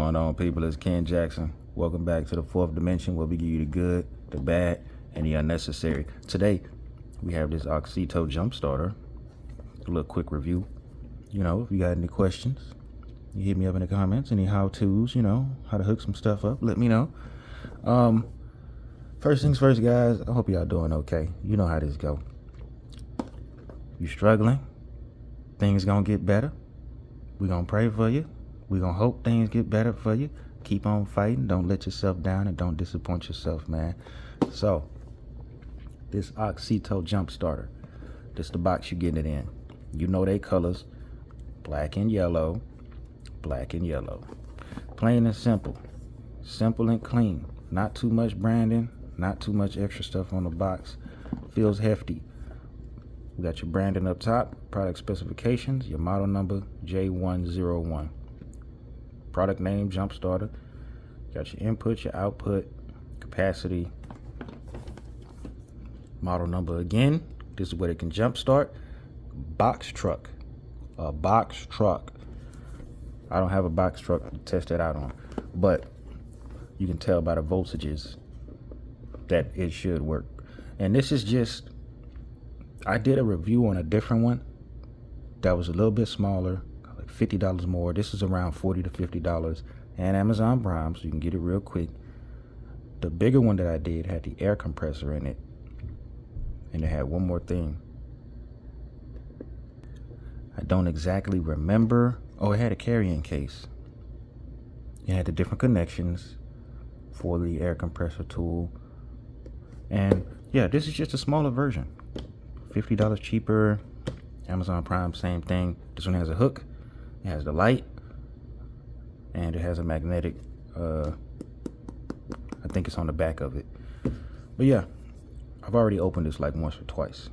going on, people? It's Ken Jackson. Welcome back to the fourth dimension, where we give you the good, the bad, and the unnecessary. Today, we have this Auxito jump starter. A little quick review. You know, if you got any questions, you hit me up in the comments. Any how-tos, you know, how to hook some stuff up, let me know. First things first, guys. I hope y'all doing okay. You know how this go. You struggling? Things gonna get better. We gonna pray for you. We gonna hope things get better for you. Keep on fighting. Don't let yourself down and don't disappoint yourself, man. So, this Auxito jump starter. This the box you're getting it in. You know they colors. Black and yellow. Black and yellow. Plain and simple. Simple and clean. Not too much branding. Not too much extra stuff on the box. Feels hefty. We got your branding up top, product specifications, your model number, J101. Product name, jump starter. Got your input, your output, capacity, model number again. This is where it can jump start. Box truck. A box truck. I don't have a box truck to test it out on, but you can tell by the voltages that it should work. And this is just, I did a review on a different one that was a little bit smaller, like $50 more. This is around $40 to $50 and Amazon Prime, so you can get it real quick. The bigger one that I did had the air compressor in it, and it had one more thing. I don't exactly remember. Oh, it had a carrying case. It had the different connections for the air compressor tool. And yeah, this is just a smaller version. $50 cheaper. Amazon Prime, same thing. This one has a hook. It has the light. And it has a magnetic, I think it's on the back of it. But yeah, I've already opened this like once or twice.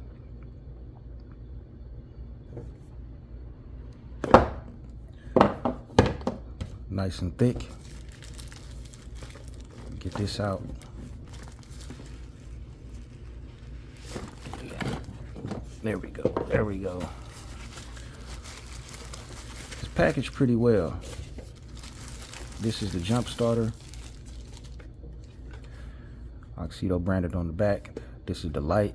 Nice and thick. Get this out. There we go. There we go. It's packaged pretty well. This is the jump starter. Auxito branded on the back. This is the light.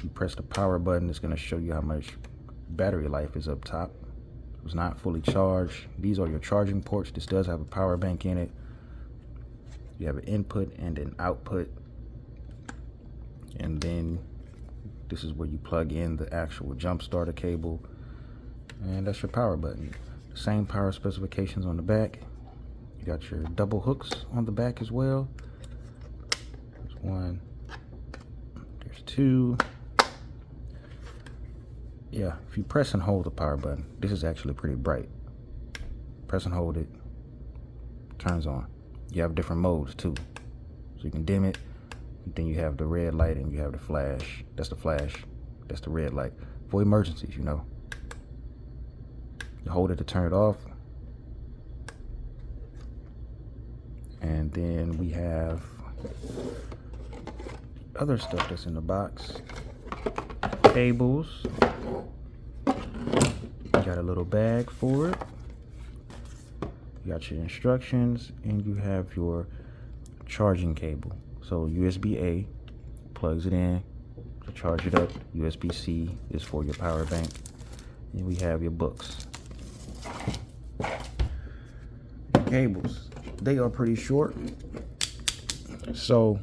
You press the power button, it's going to show you how much battery life is up top. It's not fully charged. These are your charging ports. This does have a power bank in it. You have an input and an output. And then this is where you plug in the actual jump starter cable. And that's your power button. The same power specifications on the back. You got your double hooks on the back as well. There's one. There's two. Yeah, if you press and hold the power button, this is actually pretty bright. Press and hold it, turns on. You have different modes too. So you can dim it, and then you have the red light and you have the flash. That's the flash, that's the red light. For emergencies, you know. You hold it to turn it off. And then we have other stuff that's in the box. Cables. You got a little bag for it. You got your instructions, and you have your charging cable. So USB-A plugs it in to charge it up. USB-C is for your power bank. And we have your books. Cables, they are pretty short. So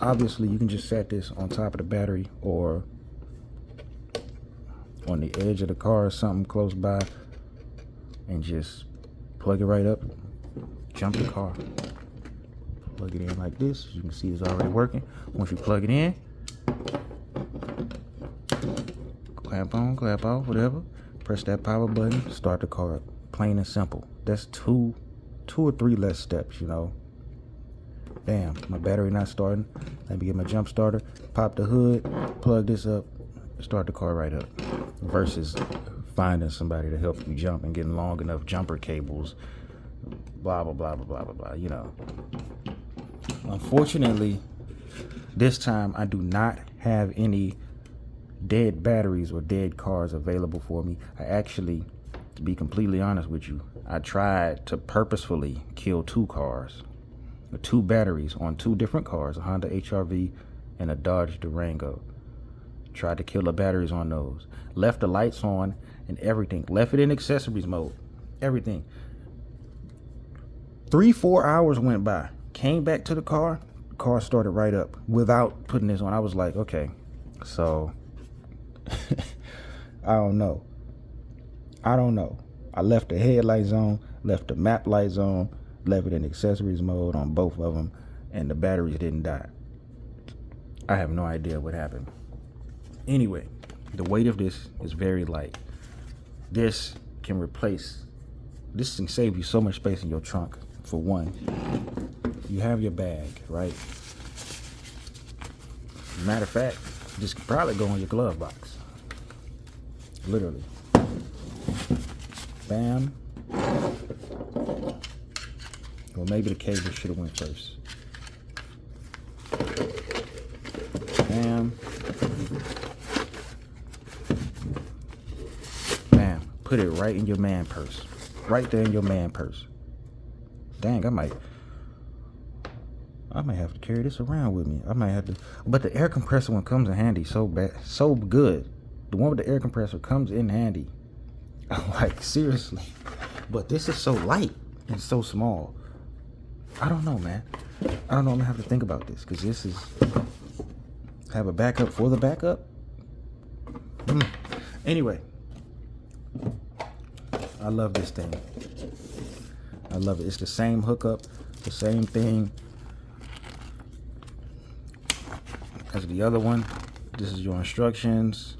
obviously you can just set this on top of the battery or on the edge of the car or something close by and just plug it right up, jump the car, plug it in like this. As you can see, it's already working. Once you plug it in, clamp on, clamp off, whatever, press that power button, start the car up. Plain and simple. That's two or three less steps, you know. Damn, my battery not starting. Let me get my jump starter, pop the hood, plug this up, start the car right up. Versus finding somebody to help you jump and getting long enough jumper cables, blah blah blah blah blah blah blah, you know. Unfortunately, this time I do not have any dead batteries or dead cars available for me. I actually To be completely honest with you, I tried to purposefully kill 2 cars, 2 batteries on 2 different cars, a Honda HR-V and a Dodge Durango. Tried to kill the batteries on those. Left the lights on and everything. Left it in accessories mode. Everything. 3-4 hours went by. Came back to the car. The car started right up without putting this on. I was like, okay, so I don't know. I left the headlights on, left the map lights on, left it in accessories mode on both of them, and the batteries didn't die. I have no idea what happened. Anyway, the weight of this is very light. This can save you so much space in your trunk. For one, you have your bag, right? Matter of fact, this could probably go in your glove box. Literally. Bam. Well, maybe the cable should have went first. Bam. Bam. Put it right in your man purse. Right there in your man purse. Dang, I might have to carry this around with me. I might have to. But the air compressor one comes in handy so good. The one with the air compressor comes in handy. I'm like, seriously. But this is so light and so small. I don't know, man. I don't know. I'm gonna have to think about this, because this is have a backup for the backup. Anyway, I love this thing. I love it. It's the same hookup, the same thing as the other one. This is your instructions.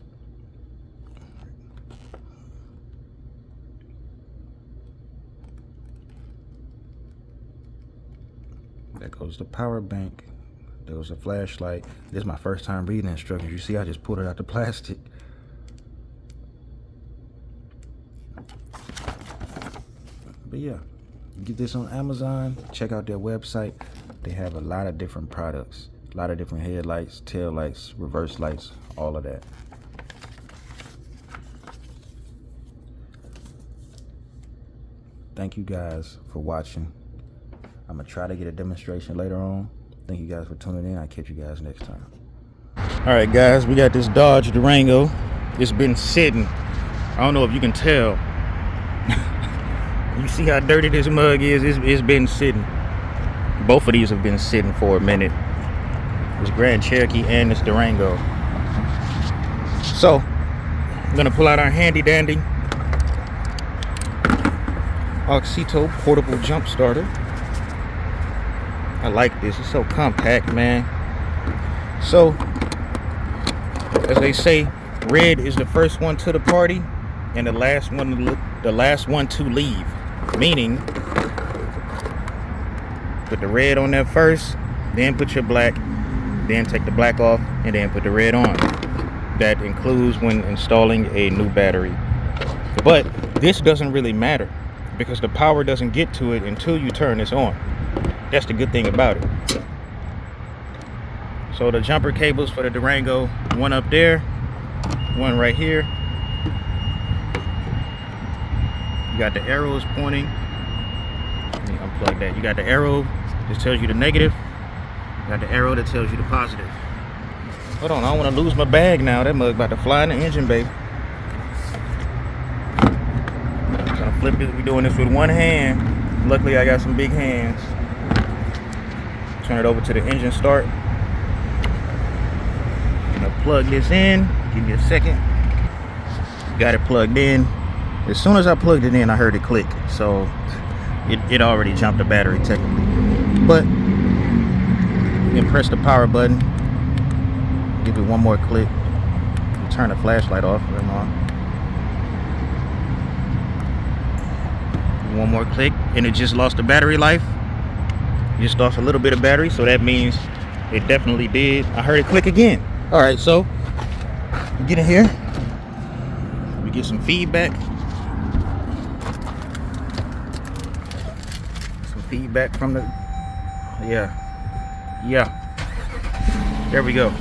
There goes the power bank. There goes the flashlight. This is my first time reading instructions. You see, I just pulled it out the plastic. But yeah, you get this on Amazon. Check out their website. They have a lot of different products, a lot of different headlights, tail lights, reverse lights, all of that. Thank you guys for watching. I'm gonna try to get a demonstration later on. Thank you guys for tuning in. I'll catch you guys next time. All right, guys, we got this Dodge Durango. It's been sitting. I don't know if you can tell. You see how dirty this mug is? It's been sitting. Both of these have been sitting for a minute. This Grand Cherokee and this Durango. So, I'm gonna pull out our handy dandy Auxito portable jump starter. I like this. It's so compact, man. So, as they say, red is the first one to the party and the last one to leave. Meaning, put the red on there first, then put your black, then take the black off, and then put the red on. That includes when installing a new battery. But this doesn't really matter, because the power doesn't get to it until you turn this on. That's the good thing about it. So the jumper cables for the Durango, one up there, one right here. You got the arrows pointing. Let me unplug that. You got the arrow that tells you the negative. You got the arrow that tells you the positive. Hold on, I don't want to lose my bag now. That mug about to fly in the engine, baby. I'm gonna flip it. We're doing this with one hand. Luckily, I got some big hands. Turn it over to the engine start. I'm gonna plug this in. Give me a second. Got it plugged in. As soon as I plugged it in, I heard it click. So it already jumped the battery technically. But you can press the power button. Give it one more click. Turn the flashlight off and on. One more click, and it just lost the battery life. Just lost a little bit of battery, so that means it definitely did. I heard it click again. All right, so we get in here. We get some feedback. Some feedback from the, yeah. There we go.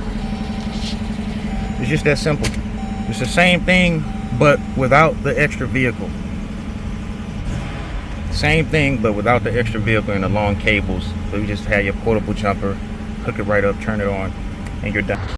It's just that simple. It's the same thing, but without the extra vehicle. Same thing, but without the extra vehicle and the long cables. So you just have your portable jumper, hook it right up, turn it on, and you're done.